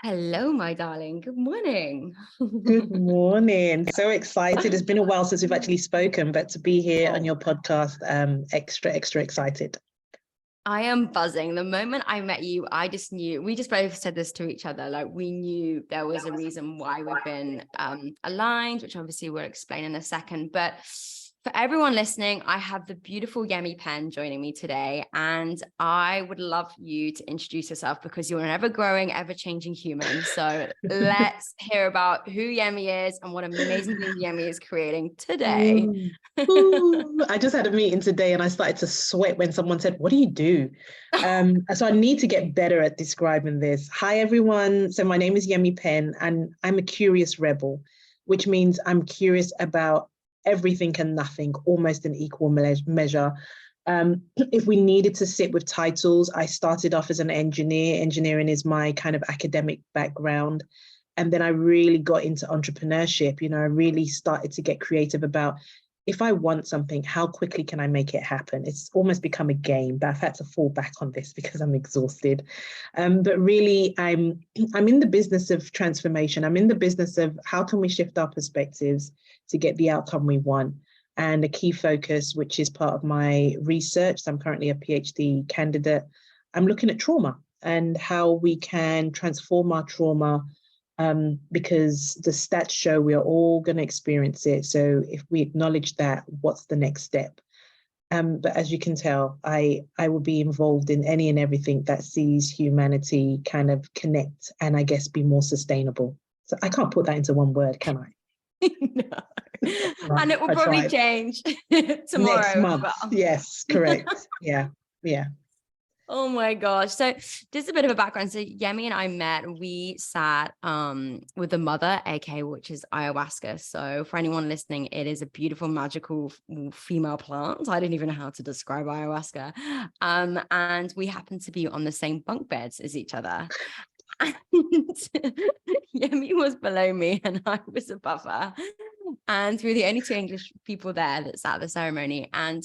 Hello, my darling. Good morning. Good morning. So excited. It's been a while since we've actually spoken, but to be here on your podcast, extra excited. I am buzzing. The moment I met you, I just knew, we just both said this to each other, like we knew there was a reason why we've been aligned, which obviously we'll explain in a second. But for everyone listening, I have the beautiful Yemi Penn joining me today, and I would love you to introduce yourself because you're an ever-growing, ever-changing human. So let's hear about who Yemi is and what amazing things Yemi is creating today. Ooh, I just had a meeting today and I started to sweat when someone said, "What do you do?" So I need to get better at describing this. Hi, everyone. So my name is Yemi Penn, and I'm a curious rebel, which means I'm curious about everything and nothing, almost in equal measure. If we needed to sit with titles, I started off as an engineer. Engineering is my kind of academic background. And then I really got into entrepreneurship. I really started to get creative about, if I want something, how quickly can I make it happen? It's almost become a game, but I've had to fall back on this because I'm exhausted. But really, I'm in the business of transformation. I'm in the business of how can we shift our perspectives to get the outcome we want. And a key focus, which is part of my research, so I'm currently a PhD candidate, I'm looking at trauma and how we can transform our trauma, because the stats show we are all going to experience it. So if we acknowledge that, what's the next step? But as you can tell, I will be involved in any and everything that sees humanity kind of connect and I guess be more sustainable. So I can't put that into one word, can I? No. And it will probably change tomorrow. Next month. Yes, correct. Yeah. Oh my gosh. So just a bit of a background. So Yemi and I met, we sat with the mother, aka, which is ayahuasca. So for anyone listening, it is a beautiful, magical female plant. I didn't even know how to describe ayahuasca. And we happened to be on the same bunk beds as each other. And Yemi was below me and I was above her. And we were the only two English people there that sat at the ceremony. And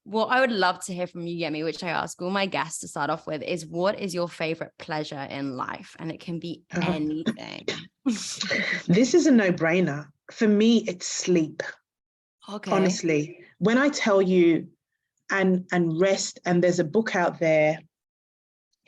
what I would love to hear from you, Yemi, which I ask all my guests to start off with, is what is your favorite pleasure in life? And it can be anything. This is a no-brainer. For me, it's sleep. Okay. Honestly, when I tell you and rest, and there's a book out there,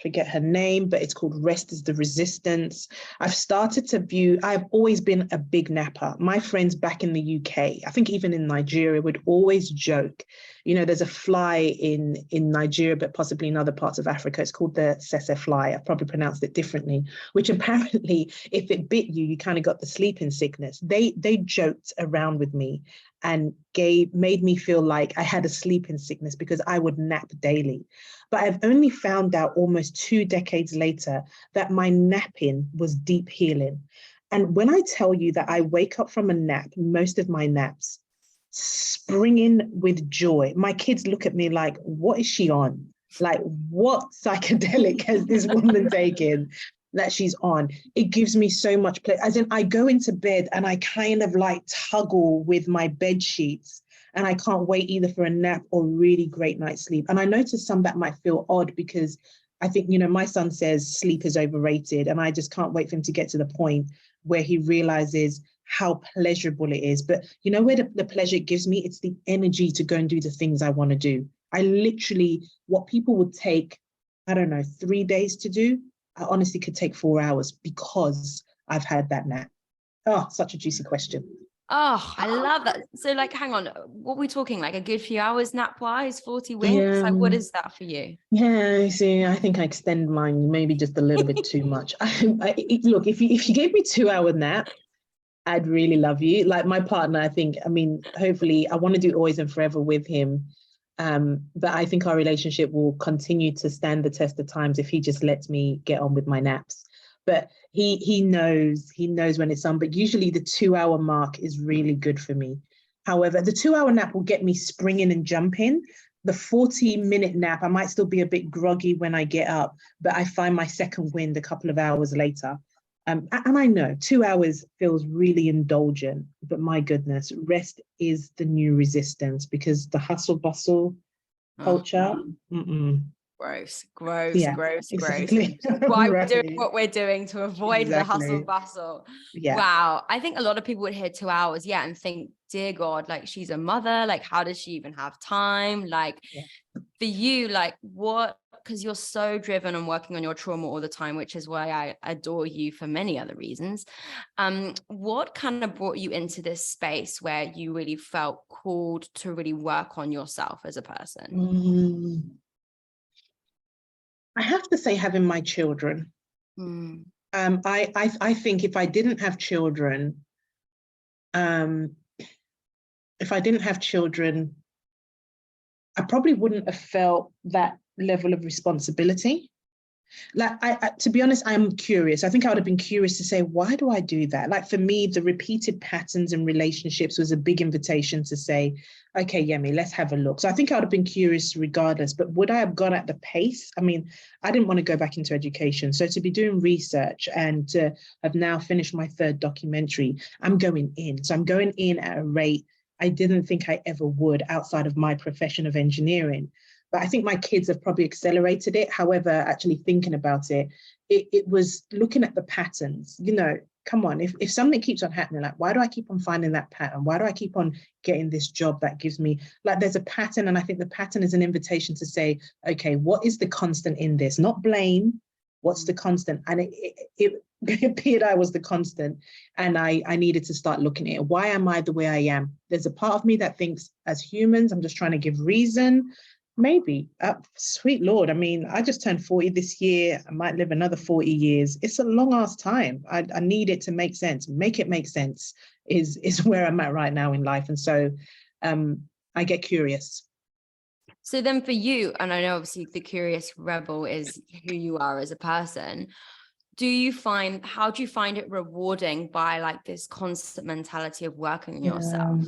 forget her name, but it's called Rest is the Resistance. I've always been a big napper. My friends back in the UK, I think even in Nigeria, would always joke, there's a fly in Nigeria, but possibly in other parts of Africa. It's called the tsetse fly. I've probably pronounced it differently, which apparently if it bit you, you kind of got the sleeping sickness. They joked around with me and made me feel like I had a sleeping sickness because I would nap daily. But I've only found out almost 2 decades later that my napping was deep healing. And when I tell you that I wake up from a nap, most of my naps, springing with joy, my kids look at me like, what is she on? Like, what psychedelic has this woman taken that she's on? It gives me so much pleasure. As in, I go into bed and I kind of like tuggle with my bed sheets, and I can't wait either for a nap or really great night's sleep. And I notice some that might feel odd because I think, my son says sleep is overrated, and I just can't wait for him to get to the point where he realizes how pleasurable it is. But where the pleasure it gives me, it's the energy to go and do the things I want to do. I literally, what people would take, 3 days to do, I honestly could take 4 hours because I've had that nap. Oh, such a juicy question. Oh, I love that. So hang on, what are we talking, like a good few hours nap wise, 40 winks? Yeah. Like, what is that for you? Yeah, see, I think I extend mine maybe just a little bit too much. Look, if you gave me 2-hour nap, I'd really love you. Like my partner, hopefully I want to do always and forever with him. But I think our relationship will continue to stand the test of times if he just lets me get on with my naps. But he knows when it's on, but usually the 2-hour mark is really good for me. However, the 2-hour nap will get me springing and jumping. The 40-minute nap, I might still be a bit groggy when I get up, but I find my second wind a couple of hours later. And I know 2 hours feels really indulgent, but my goodness, rest is the new resistance because the hustle bustle culture, Gross. Yeah, exactly. Why we're doing Right. what we're doing to avoid the hustle bustle. Yeah. Wow. I think a lot of people would hear 2 hours, and think, dear God, like, she's a mother. Like, how does she even have time? Like, for you, like, what, because you're so driven and working on your trauma all the time, which is why I adore you for many other reasons. What kind of brought you into this space where you really felt called to really work on yourself as a person? I have to say, having my children. I think if I didn't have children, I probably wouldn't have felt that level of responsibility. Like, I to be honest, I'm curious. I think I would have been curious to say, why do I do that? Like, for me, the repeated patterns in relationships was a big invitation to say, okay, Yemi, let's have a look. So I think I would have been curious regardless, but would I have gone at the pace? I mean, I didn't want to go back into education. So to be doing research and to have now finished my 3rd documentary, I'm going in. So I'm going in at a rate I didn't think I ever would outside of my profession of engineering. But I think my kids have probably accelerated it. However, actually thinking about it, it was looking at the patterns. Come on, if something keeps on happening, like, why do I keep on finding that pattern? Why do I keep on getting this job that gives me, like, there's a pattern. And I think the pattern is an invitation to say, okay, what is the constant in this? Not blame. What's the constant? And it appeared I was the constant. And I needed to start looking at it. Why am I the way I am? There's a part of me that thinks, as humans, I'm just trying to give reason. Maybe. Sweet Lord. I mean, I just turned 40 this year. I might live another 40 years. It's a long ass time. I need it to make sense. Make it make sense is where I'm at right now in life. And so I get curious. So then for you, and I know obviously the curious rebel is who you are as a person, how do you find it rewarding by, like, this constant mentality of working on yourself?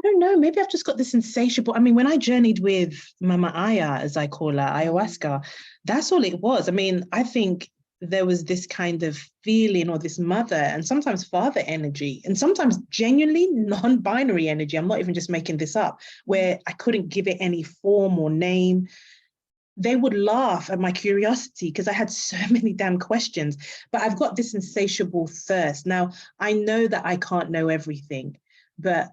I don't know, maybe I've just got this insatiable, I mean, when I journeyed with Mama Aya, as I call her, ayahuasca, that's all it was. I mean, I think there was this kind of feeling, or this mother and sometimes father energy, and sometimes genuinely non-binary energy. I'm not even just making this up, where I couldn't give it any form or name. They would laugh at my curiosity because I had so many damn questions, but I've got this insatiable thirst. Now, I know that I can't know everything, but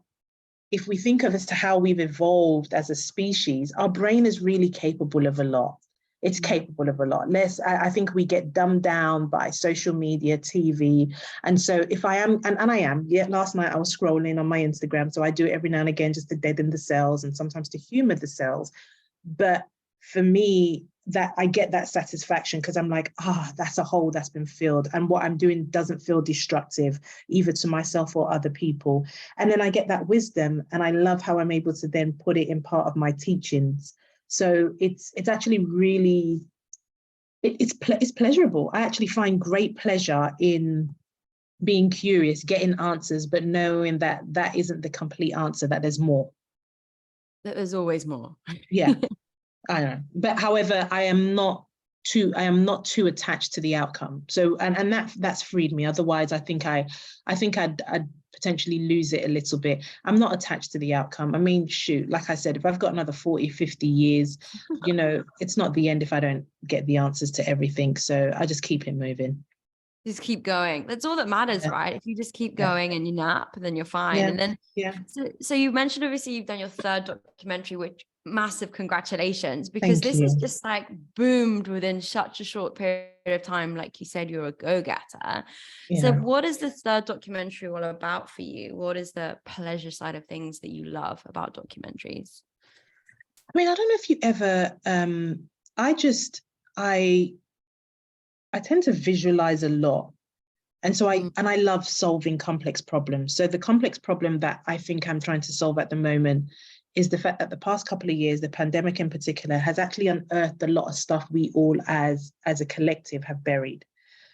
if we think of as to how we've evolved as a species, our brain is really capable of a lot. It's capable of a lot. I think we get dumbed down by social media, TV. And so if I am, and I am, last night I was scrolling on my Instagram. So I do it every now and again just to deaden the cells and sometimes to humor the cells. But for me, that I get that satisfaction because I'm like, that's a hole that's been filled. And what I'm doing doesn't feel destructive either to myself or other people. And then I get that wisdom, and I love how I'm able to then put it in part of my teachings. So it's actually really, it's pleasurable. I actually find great pleasure in being curious, getting answers, but knowing that that isn't the complete answer, that there's more. That there's always more. Yeah. I know, but however, I am not too attached to the outcome. So, and that's freed me. Otherwise, I think I'd potentially lose it a little bit. I'm not attached to the outcome. I mean, shoot, like I said, if I've got another 40, 50 years, it's not the end if I don't get the answers to everything. So I just keep it moving. Just keep going. That's all that matters, right? If you just keep going and you nap, then you're fine. And then, so you mentioned, obviously, you've done your 3rd documentary, which massive congratulations, because this is just like boomed within such a short period of time. Like you said, you're a go-getter. So what is the 3rd documentary all about for you? What is the pleasure side of things that you love about documentaries? I mean, I don't know if you ever, I tend to visualize a lot. And so I love solving complex problems. So the complex problem that I think I'm trying to solve at the moment is the fact that the past couple of years, the pandemic in particular, has actually unearthed a lot of stuff we all as a collective have buried.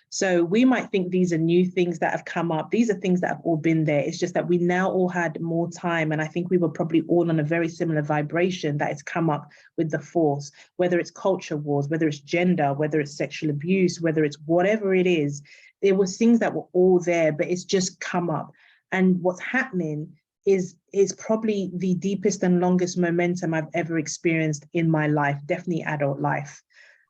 So we might think these are new things that have come up. These are things that have all been there. It's just that we now all had more time. And I think we were probably all on a very similar vibration that has come up with the force, whether it's culture wars, whether it's gender, whether it's sexual abuse, whether it's whatever it is. There were things that were all there, but it's just come up. And what's happening is probably the deepest and longest momentum I've ever experienced in my life, definitely adult life.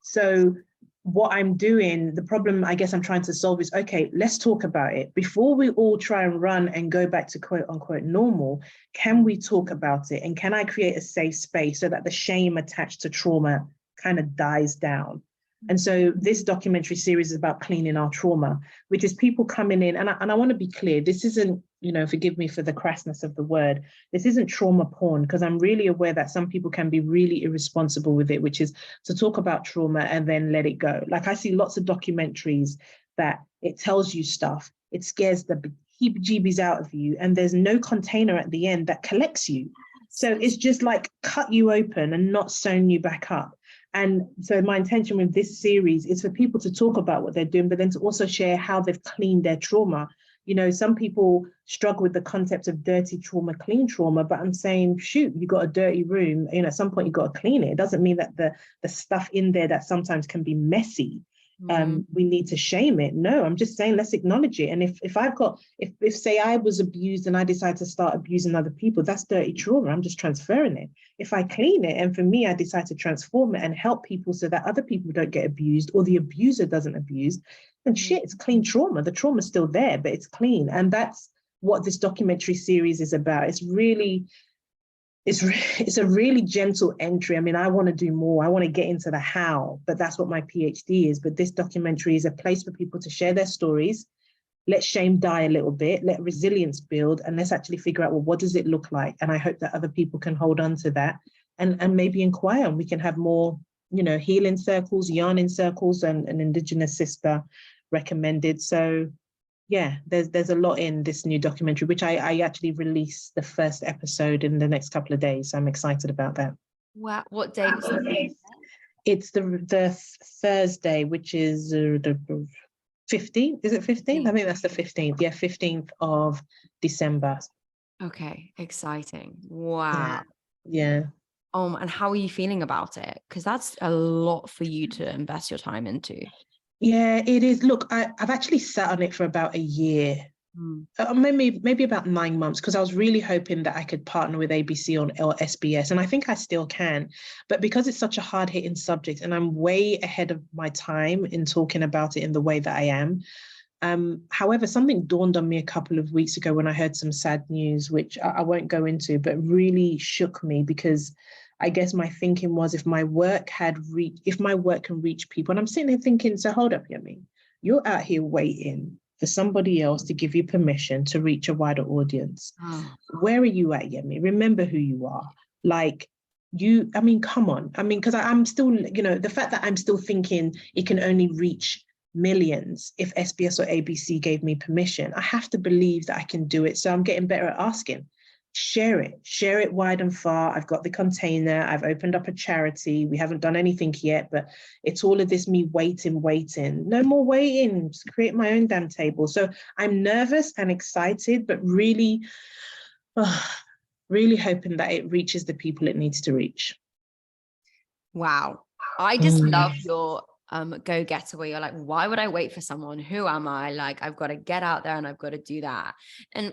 So what I'm doing, the problem I guess I'm trying to solve is, okay, let's talk about it. Before we all try and run and go back to quote unquote normal, can we talk about it? And can I create a safe space so that the shame attached to trauma kind of dies down? And so this documentary series is about cleaning our trauma, which is people coming in. And I want to be clear, this isn't, forgive me for the crassness of the word, this isn't trauma porn, because I'm really aware that some people can be really irresponsible with it, which is to talk about trauma and then let it go. Like I see lots of documentaries that it tells you stuff, it scares the heebie-jeebies out of you, and there's no container at the end that collects you. So it's just like cut you open and not sewn you back up. And so my intention with this series is for people to talk about what they're doing, but then to also share how they've cleaned their trauma. Some people struggle with the concept of dirty trauma, clean trauma, but I'm saying, shoot, you got a dirty room, at some point you got to clean it. It doesn't mean that the stuff in there that sometimes can be messy, we need to shame it. No, I'm just saying, let's acknowledge it. And if say I was abused and I decide to start abusing other people, that's dirty trauma. I'm just transferring it. If I clean it, and for me, I decide to transform it and help people so that other people don't get abused or the abuser doesn't abuse, and shit, it's clean trauma. The trauma's still there, but it's clean. And that's what this documentary series is about. It's a really gentle entry. I mean, I want to do more. I want to get into the how, but that's what my PhD is. But this documentary is a place for people to share their stories. Let shame die a little bit, let resilience build, and let's actually figure out, well, what does it look like? And I hope that other people can hold on to that and maybe inquire, and we can have more, healing circles, yarning circles, and an Indigenous sister recommended. So yeah, there's a lot in this new documentary, which I actually release the first episode in the next couple of days. So I'm excited about that. Wow, what date is it? It's the Thursday, which is the 15th. Is it 15th? I think that's the 15th. Yeah, 15th of December. Okay, exciting. Wow. Yeah. And how are you feeling about it? Because that's a lot for you to invest your time into. Yeah, it is. Look, I've actually sat on it for about a year, maybe about 9 months, because I was really hoping that I could partner with ABC or SBS, and I think I still can. But because it's such a hard-hitting subject, and I'm way ahead of my time in talking about it in the way that I am. However, something dawned on me a couple of weeks ago when I heard some sad news, which I won't go into, but really shook me, because I guess my thinking was, if my work can reach people, and I'm sitting there thinking, so hold up, Yemi, you're out here waiting for somebody else to give you permission to reach a wider audience. Oh. Where are you at, Yemi? Remember who you are. Come on. Because I'm still, the fact that I'm still thinking it can only reach millions if SBS or ABC gave me permission, I have to believe that I can do it. So I'm getting better at asking. Share it wide and far. I've got the container. I've opened up a charity. We haven't done anything yet, but it's all of this me waiting. No more waiting. Just create my own damn table. So I'm nervous and excited, but really hoping that it reaches the people it needs to reach. Wow. I just love your go-getter, where you're like, why would I wait for someone? Who am I? Like, I've got to get out there and I've got to do that. And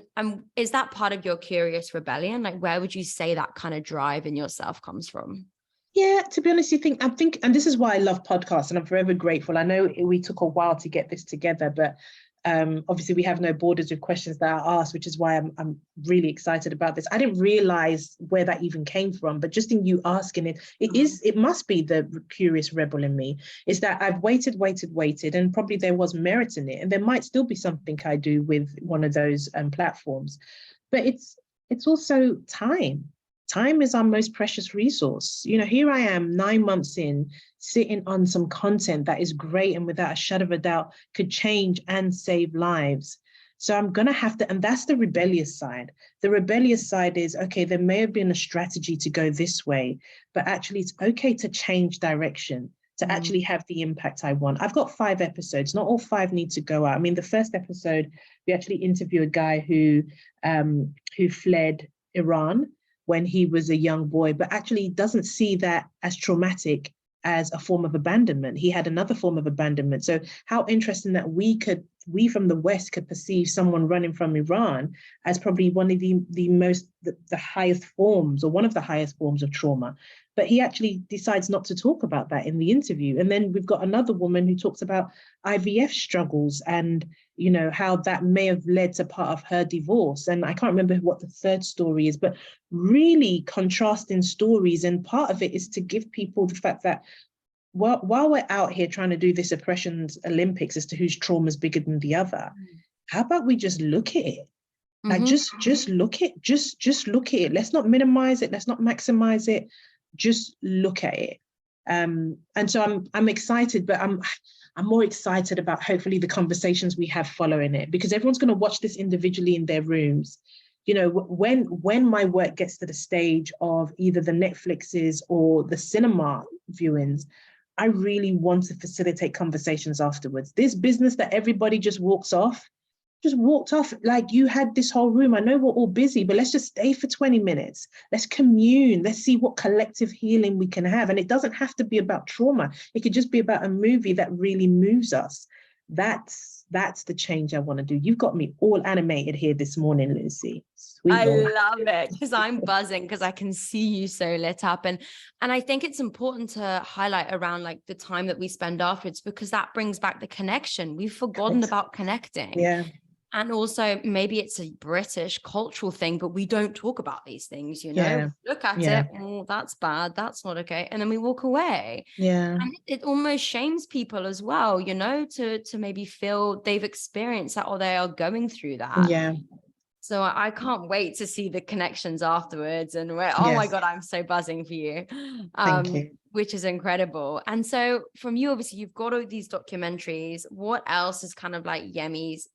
is that part of your curious rebellion? Like, where would you say that kind of drive in yourself comes from? Yeah, to be honest, I think, and this is why I love podcasts, and I'm forever grateful. I know we took a while to get this together, but obviously we have no borders with questions that are asked, which is why I'm really excited about this. I didn't realize where that even came from, but just in you asking it must be the curious rebel in me, is that I've waited, and probably there was merit in it, and there might still be something I do with one of those platforms, but it's also time. Time is our most precious resource. Here I am 9 months in, sitting on some content that is great and without a shadow of a doubt could change and save lives. So I'm going to have to, and that's the rebellious side. The rebellious side is, okay, there may have been a strategy to go this way, but actually it's okay to change direction, to actually have the impact I want. I've got 5 episodes. Not all 5 need to go out. The first episode, we actually interview a guy who fled Iran when he was a young boy, but actually doesn't see that as traumatic as a form of abandonment. He had another form of abandonment. So how interesting that we could we from the West could perceive someone running from Iran as probably one of the highest forms, or one of the highest forms of trauma. But he actually decides not to talk about that in the interview. And then we've got another woman who talks about IVF struggles and, you know, how that may have led to part of her divorce. And I can't remember what the third story is, but really contrasting stories. And part of it is to give people the fact that while we're out here trying to do this oppressions Olympics as to whose trauma is bigger than the other, how about we just look at it? Like just look at look at it. Let's not minimize it. Let's not maximize it. Just look at it. And so I'm excited, but I'm more excited about hopefully the conversations we have following it, because everyone's going to watch this individually in their rooms. You know, when my work gets to the stage of either the Netflixes or the cinema viewings, I really want to facilitate conversations afterwards. This business that everybody just walked off, like you had this whole room. I know we're all busy, but let's just stay for 20 minutes. Let's commune. Let's see what collective healing we can have. And it doesn't have to be about trauma. It could just be about a movie that really moves us. That's the change I want to do. You've got me all animated here this morning, Lucy. Sweet I Lord. love it, because I'm buzzing because I can see you so lit up. And I think it's important to highlight around like the time that we spend afterwards, because that brings back the connection. We've forgotten about connecting. Yeah. And also maybe it's a British cultural thing, but we don't talk about these things, you know. Yeah. Look at it, oh, that's bad, that's not okay, and then we walk away. Yeah. And it almost shames people as well, you know, to maybe feel they've experienced that or they are going through that. Yeah. So I can't wait to see the connections afterwards. And oh my God, I'm so buzzing for you. Thank you. Which is incredible. And so from you, obviously, you've got all these documentaries. What else is kind of like Yemi's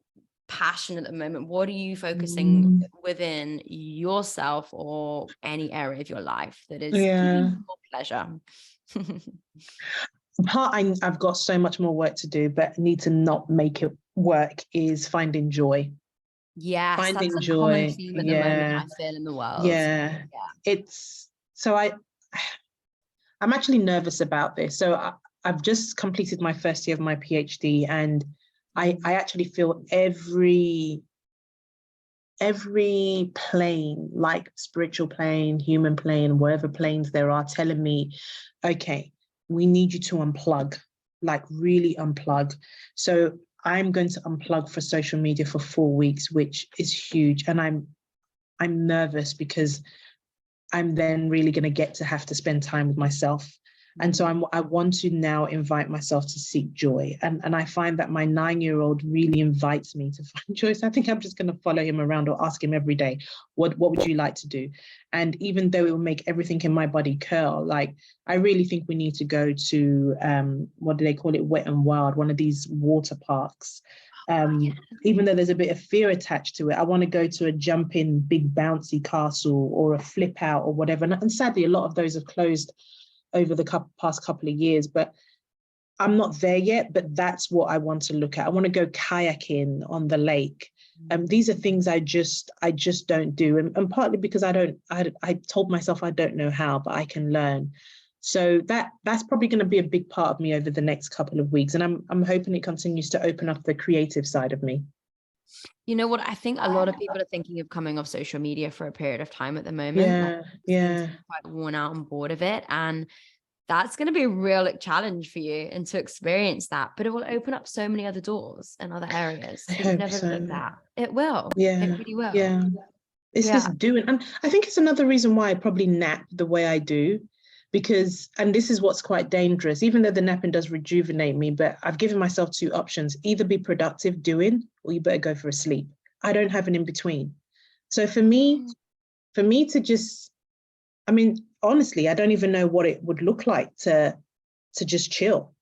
passion at the moment? What are you focusing within yourself or any area of your life that is your pleasure? The part I've got so much more work to do, but need to not make it work, is finding joy. Yes, Finding that's a joy. common theme at the moment, I feel, in the world. It's so I'm actually nervous about this. So I've just completed my first year of my PhD, and I actually feel every plane, like spiritual plane, human plane, whatever planes there are, telling me, okay, we need you to unplug, like really unplug. So I'm going to unplug for social media for 4 weeks, which is huge. And I'm nervous because I'm then really going to get to have to spend time with myself. And so I want to now invite myself to seek joy. And I find that my 9-year-old really invites me to find joy. So I think I'm just going to follow him around or ask him every day, what would you like to do? And even though it will make everything in my body curl, like I really think we need to go to, what do they call it? Wet and Wild, one of these water parks. Even though there's a bit of fear attached to it, I want to go to a jumping big bouncy castle or a flip out or whatever. And sadly, a lot of those have closed over the past couple of years, but I'm not there yet. But that's what I want to look at. I want to go kayaking on the lake. These are things I just don't do, and partly because I told myself I don't know how, but I can learn. So that's probably going to be a big part of me over the next couple of weeks, and I'm hoping it continues to open up the creative side of me. You know what? I think a lot of people are thinking of coming off social media for a period of time at the moment. Quite worn out and bored of it. And that's going to be a real challenge for you, and to experience that. But it will open up so many other doors and other areas. I hope so. Looked at. It will. Yeah. It really will. Yeah. It's just doing. And I think it's another reason why I probably nap the way I do. Because, and this is what's quite dangerous, even though the napping does rejuvenate me, but I've given myself 2 options: either be productive doing, or you better go for a sleep. I don't have an in between. So for me to just, I mean, honestly, I don't even know what it would look like to just chill.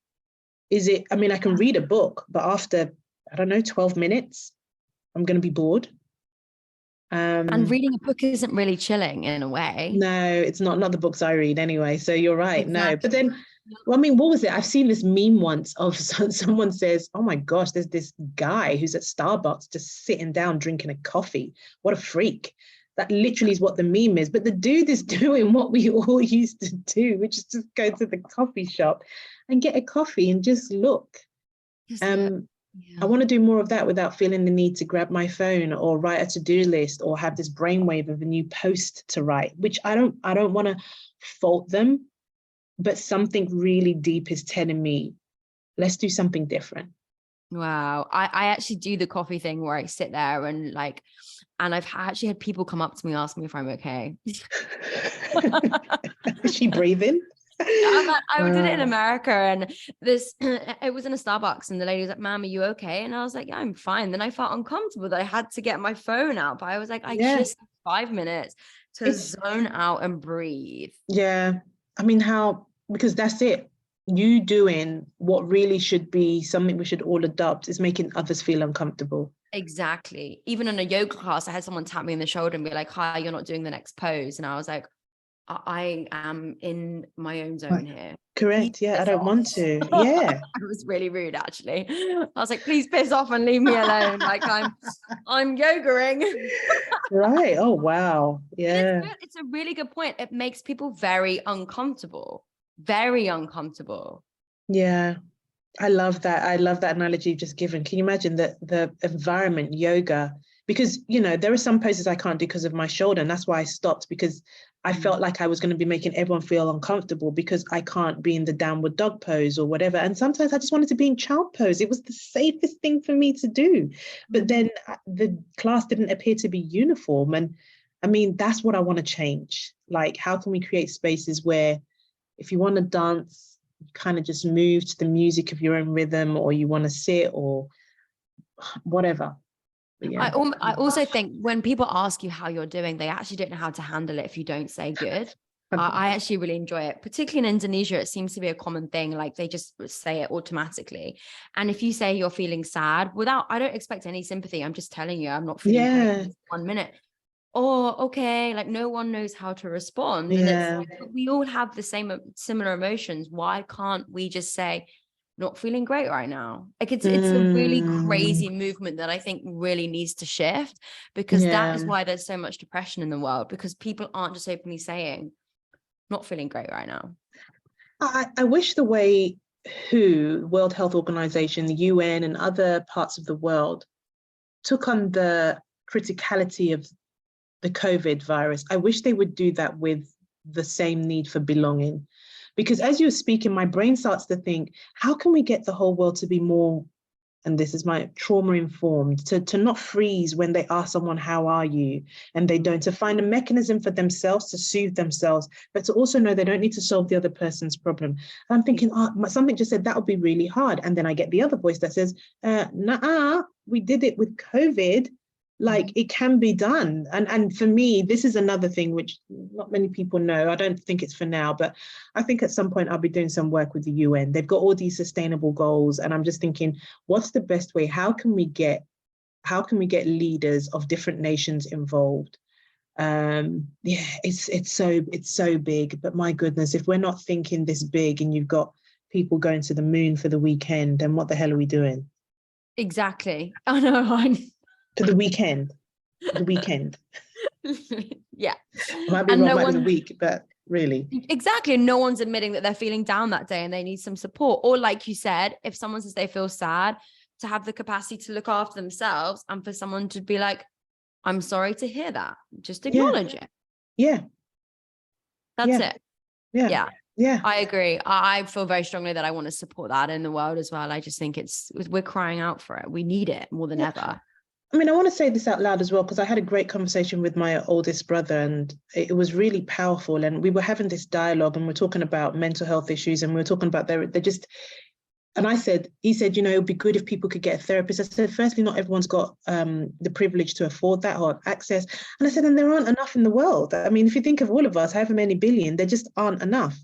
I mean, I can read a book, but after, I don't know, 12 minutes, I'm going to be bored. And reading a book isn't really chilling in a way. No, it's not the books I read anyway. So you're right. Exactly. No, but then, well, I mean, what was it? I've seen this meme once of someone says, oh my gosh, there's this guy who's at Starbucks just sitting down drinking a coffee. What a freak. That literally is what the meme is. But the dude is doing what we all used to do, which is just go to the coffee shop and get a coffee and just look. I want to do more of that without feeling the need to grab my phone or write a to-do list or have this brainwave of a new post to write, which I don't want to fault them, but something really deep is telling me, let's do something different. Wow. I actually do the coffee thing where I sit there and I've actually had people come up to me, ask me if I'm okay. Is she breathing? I did it in America, and it was in a Starbucks, and the lady was like, "Ma'am, are you okay?" And I was like, "Yeah, I'm fine." Then I felt uncomfortable that I had to get my phone out, but I was like, I just need 5 minutes to zone out and breathe. Yeah. I mean, because that's it. You doing what really should be something we should all adopt is making others feel uncomfortable. Exactly. Even in a yoga class, I had someone tap me in the shoulder and be like, "Hi, you're not doing the next pose." And I was like, I am in my own zone here. Correct. Please I don't want to. Yeah. I was really rude, actually. I was like, please piss off and leave me alone. Like I'm yogaing. Right. Oh, wow. Yeah. It's a really good point. It makes people very uncomfortable. Very uncomfortable. Yeah. I love that. I love that analogy you've just given. Can you imagine the environment, yoga? Because, there are some poses I can't do because of my shoulder. And that's why I stopped, because I felt like I was going to be making everyone feel uncomfortable because I can't be in the downward dog pose or whatever. And sometimes I just wanted to be in child pose. It was the safest thing for me to do. But then the class didn't appear to be uniform. And I mean, that's what I want to change. Like, how can we create spaces where if you want to dance, you kind of just move to the music of your own rhythm, or you want to sit or whatever. Yeah. I also think when people ask you how you're doing, they actually don't know how to handle it if you don't say good. I actually really enjoy it, particularly in Indonesia. It seems to be a common thing. Like they just say it automatically. And if you say you're feeling sad I don't expect any sympathy. I'm just telling you, I'm not feeling great in 1 minute. Oh, okay. Like no one knows how to respond. And it's like, we all have the similar emotions. Why can't we just say, not feeling great right now? Like it's a really crazy movement that I think really needs to shift, because that is why there's so much depression in the world, because people aren't just openly saying, not feeling great right now. I wish the way World Health Organization, the UN, and other parts of the world took on the criticality of the COVID virus, I wish they would do that with the same need for belonging. Because as you're speaking, my brain starts to think, how can we get the whole world to be more, and this is my trauma informed, to not freeze when they ask someone, how are you? And they don't, to find a mechanism for themselves to soothe themselves, but to also know they don't need to solve the other person's problem. And I'm thinking, something just said that would be really hard. And then I get the other voice that says, nah, we did it with COVID. Like it can be done. And for me, this is another thing which not many people know. I don't think it's for now, but I think at some point I'll be doing some work with the UN. They've got all these sustainable goals. And I'm just thinking, what's the best way? How can we get leaders of different nations involved? It's so big, but my goodness, if we're not thinking this big and you've got people going to the moon for the weekend, then what the hell are we doing? Exactly. I know. To the weekend. Yeah. I might be wrong about the week, but really. Exactly. No one's admitting that they're feeling down that day and they need some support. Or like you said, if someone says they feel sad, to have the capacity to look after themselves, and for someone to be like, I'm sorry to hear that. Just acknowledge it. Yeah. That's it. Yeah. Yeah. I agree. I feel very strongly that I want to support that in the world as well. I just think we're crying out for it. We need it more than ever. I mean, I want to say this out loud as well, because I had a great conversation with my oldest brother and it was really powerful. And we were having this dialogue and we're talking about mental health issues, and we were talking about and he said, it would be good if people could get a therapist. I said, firstly, not everyone's got the privilege to afford that or access. And I said, and there aren't enough in the world. I mean, if you think of all of us, however many billion, there just aren't enough.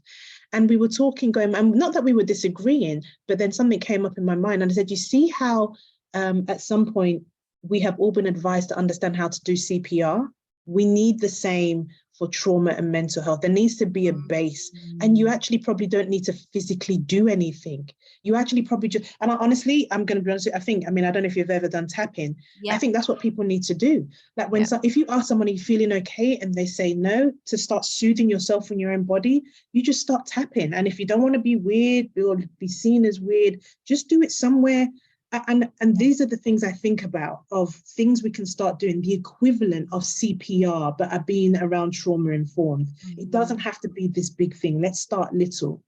And we were talking, and not that we were disagreeing, but then something came up in my mind. And I said, you see how at some point, we have all been advised to understand how to do CPR. We need the same for trauma and mental health. There needs to be a base, and you actually probably don't need to physically do anything. You actually probably just, and I'm going to be honest with you, I don't know if you've ever done tapping. Yeah. I think that's what people need to do. Like if you ask someone, are you feeling okay? And they say no, to start soothing yourself in your own body, you just start tapping. And if you don't want to be weird or be seen as weird, just do it somewhere And these are the things I think about, of things we can start doing, the equivalent of CPR, but are being around trauma informed. It doesn't have to be this big thing. Let's start little.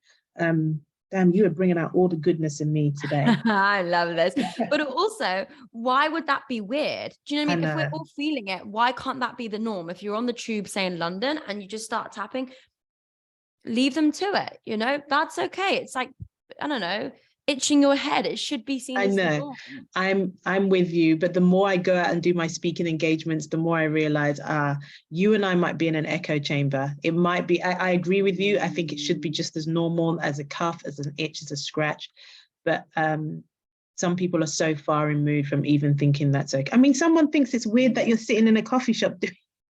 Damn, you are bringing out all the goodness in me today. I love this. But also, why would that be weird? Do you know what I mean? If we're all feeling it, why can't that be the norm? If you're on the tube, say in London, and you just start tapping, leave them to it. You know, that's okay. It's like, I don't know, itching your head. It should be seen as the norm. I'm with you, but the more I go out and do my speaking engagements, the more I realize you and I might be in an echo chamber. It might be, I agree with you. I think it should be just as normal as a cough, as an itch, as a scratch. But some people are so far removed from even thinking that's okay. I mean, someone thinks it's weird that you're sitting in a coffee shop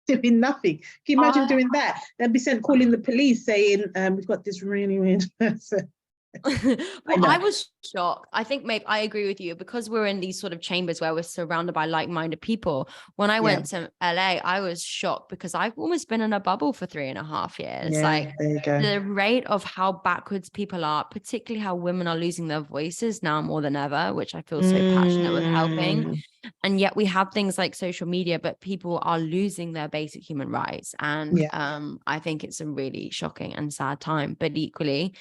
doing nothing. Can you imagine doing that? They'd be calling the police saying, we've got this really weird person. Well, I was shocked. I think maybe I agree with you, because we're in these sort of chambers where we're surrounded by like-minded people. When I went to LA, I was shocked because I've almost been in a bubble for 3.5 years. Like, there you go. The rate of how backwards people are, particularly how women are losing their voices now more than ever, which I feel so passionate with helping. And yet we have things like social media, but people are losing their basic human rights. And I think it's a really shocking and sad time. But equally,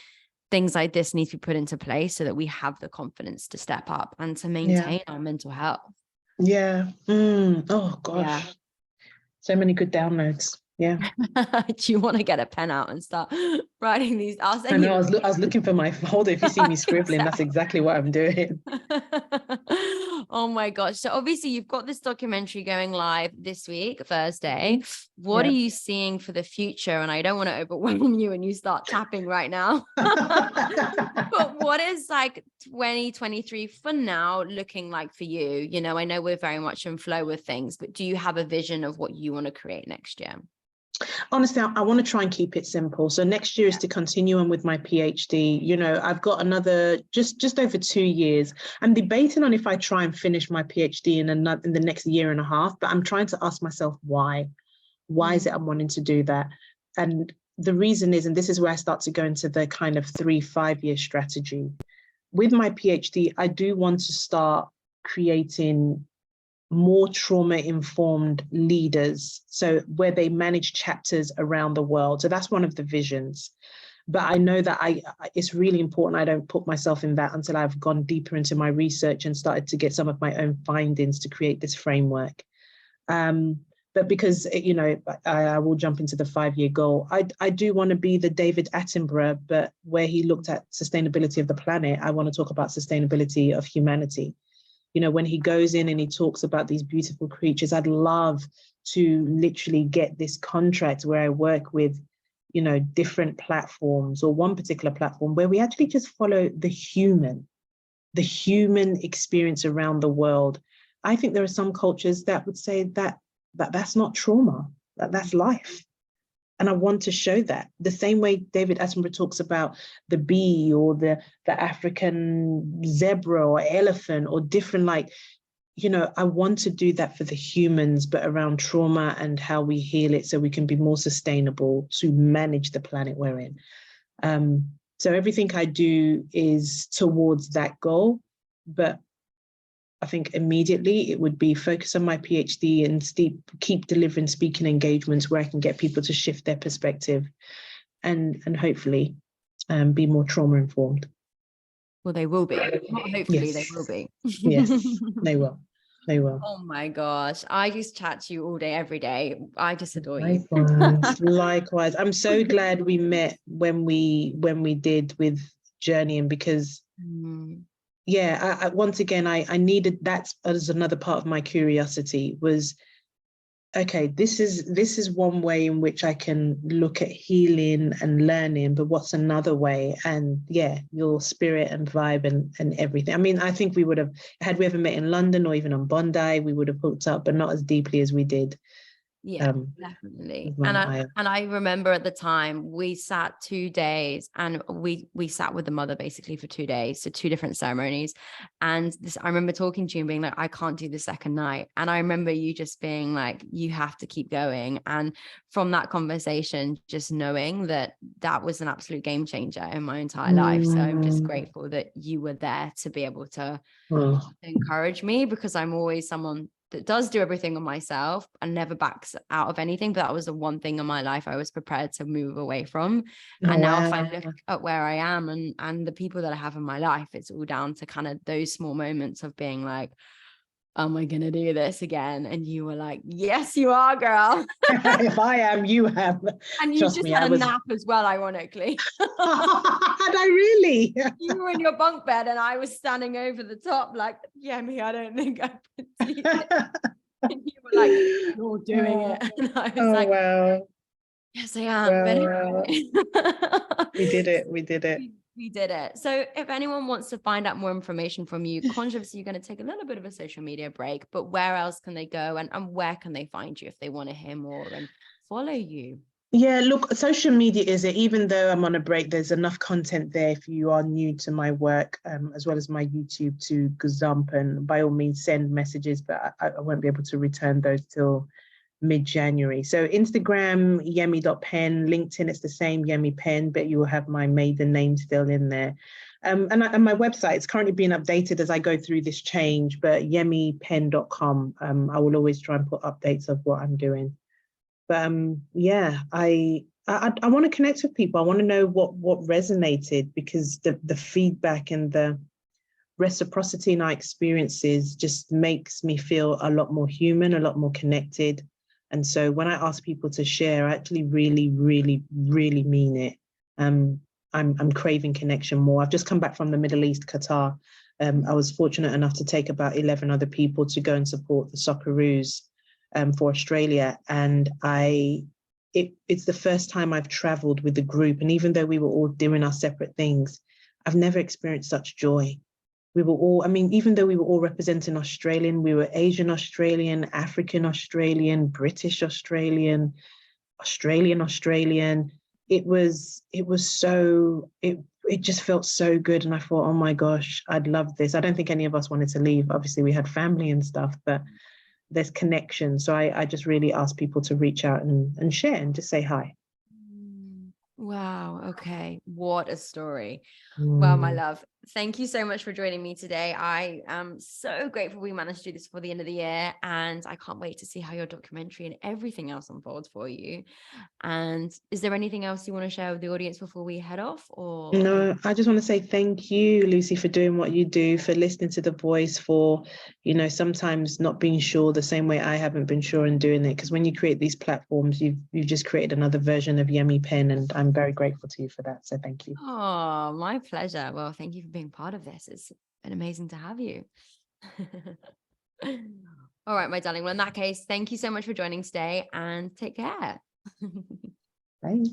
things like this need to be put into place so that we have the confidence to step up and to maintain our mental health. Oh gosh. Yeah. So many good downloads. Yeah. Do you want to get a pen out and start writing these? I was looking for my folder. If you see me scribbling, that's exactly what I'm doing. Oh my gosh. So obviously you've got this documentary going live this week, Thursday. What are you seeing for the future? And I don't want to overwhelm you and you start tapping right now. But what is like 2023 for now looking like for you? You know, I know we're very much in flow with things, but do you have a vision of what you want to create next year? Honestly, I want to try and keep it simple. So next year is to continue on with my PhD. You know, I've got another just over 2 years. I'm debating on if I try and finish my PhD in the next year and a half, but I'm trying to ask myself why. Why is it I'm wanting to do that? And the reason is, and this is where I start to go into the kind of 3-5 year strategy. With my PhD, I do want to start creating more trauma-informed leaders, so where they manage chapters around the world. So that's one of the visions. But I know that it's really important I don't put myself in that until I've gone deeper into my research and started to get some of my own findings to create this framework. But because, you know, I will jump into the 5-year goal. I do want to be the David Attenborough, but where he looked at sustainability of the planet, I want to talk about sustainability of humanity. You know, when he goes in and he talks about these beautiful creatures, I'd love to literally get this contract where I work with, you know, different platforms or one particular platform where we actually just follow the human experience around the world. I think there are some cultures that would say that that's not trauma, that's life. And I want to show that the same way David Attenborough talks about the bee or the African zebra or elephant or different, like, you know, I want to do that for the humans, but around trauma and how we heal it so we can be more sustainable to manage the planet we're in. So everything I do is towards that goal, but I think immediately it would be focus on my PhD and keep delivering speaking engagements where I can get people to shift their perspective and hopefully be more trauma informed. Well, they will be. Not hopefully, they will be. Yes, they will. They will. Oh my gosh. I just chat to you all day, every day. I just adore you. Likewise. I'm so glad we met when we did with Journeying, because I once again, I needed that as another part of my curiosity was, okay, this is one way in which I can look at healing and learning, but what's another way? And your spirit and vibe and everything. I mean, I think we would have, had we ever met in London or even on Bondi, we would have hooked up, but not as deeply as we did. Yeah, definitely. Well, And I remember at the time we sat 2 days, and we sat with the mother basically for 2 days, so 2 different ceremonies. And this, I remember talking to you and being like, I can't do the second night. And I remember you just being like, you have to keep going. And from that conversation, just knowing that that was an absolute game changer in my entire life. So I'm just grateful that you were there to be able to encourage me, because I'm always someone that does do everything on myself and never backs out of anything. But that was the one thing in my life I was prepared to move away from. And now if I look at where I am and the people that I have in my life, it's all down to kind of those small moments of being like, am I going to do this again? And you were like, yes, you are, girl. If I am, you have. And you just had a nap as well, ironically. Had I really? You were in your bunk bed and I was standing over the top like, Yemi, I don't think I could do it. And you were like, you're doing it. And I was like, wow. Yes, I am. Well, we did it. We did it. We did it. So if anyone wants to find out more information from you, consciously, you're going to take a little bit of a social media break, but where else can they go, and where can they find you if they want to hear more and follow you? Yeah, look, social media is it. Even though I'm on a break, there's enough content there if you are new to my work, as well as my YouTube to gazump. And by all means, send messages, but I won't be able to return those till mid-January. So Instagram, yemi.penn, LinkedIn, it's the same, Yemi Penn, but you will have my maiden name still in there. And my website is currently being updated as I go through this change, but yemipenn.com. I will always try and put updates of what I'm doing. But yeah, I want to connect with people. I want to know what resonated, because the feedback and the reciprocity in our experiences just makes me feel a lot more human, a lot more connected. And so when I ask people to share, I actually really, really, really mean it. I'm craving connection more. I've just come back from the Middle East, Qatar. I was fortunate enough to take about 11 other people to go and support the Socceroos for Australia. And it's the first time I've traveled with the group. And even though we were all doing our separate things, I've never experienced such joy. We were all, even though we were all representing Australian, we were Asian Australian, African Australian, British Australian, Australian. It just felt so good. And I thought, oh my gosh, I'd love this. I don't think any of us wanted to leave. Obviously we had family and stuff, but there's connection. So I just really ask people to reach out and share and just say hi. Wow. Okay. What a story. Well, my love, thank you so much for joining me today. I am so grateful we managed to do this before the end of the year, and I can't wait to see how your documentary and everything else unfolds for you. And is there anything else you want to share with the audience before we head off? Or no, I just want to say thank you, Lucy, for doing what you do, for listening to the voice, for sometimes not being sure the same way I haven't been sure in doing it. Because when you create these platforms, you've just created another version of Yemi Penn, and I'm very grateful to you for that. So thank you. Oh, my pleasure. Well, thank you for being part of this. It's been amazing to have you. All right, my darling. Well, in that case, thank you so much for joining today, and take care. Bye.